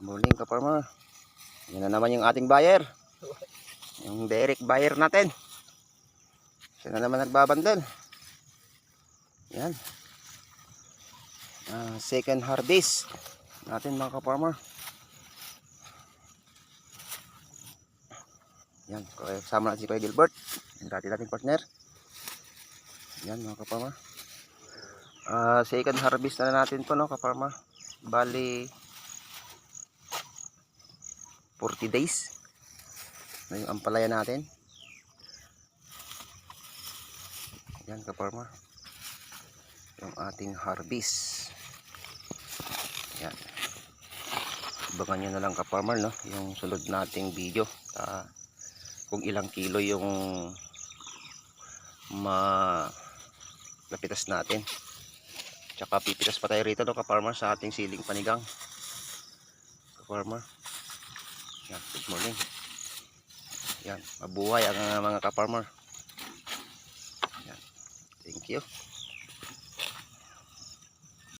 Morning ka-farmer. Yan na naman yung ating buyer. Yung Derek buyer natin. Siya na naman nagbabandal. Yan. Second harvest natin mga ka-farmer. Yan. Kasama natin si Kuya Gilbert. Yung dati nating partner. Yan mga ka-farmer. Second harvest na natin to, no ka-farmer. Bali 40 days na yung ampalaya natin. Yan ka-farmer, yung ating harvest. Yan, abangan nyo na lang ka-farmer, no, yung sunod nating video, kung ilang kilo yung malapitas natin. Tsaka pipitas pa tayo rito, no ka-farmer, sa ating siling panigang ka-farmer. Yan, good morning. Yan, mabuhay ang mga ka-farmer. Yan, thank you.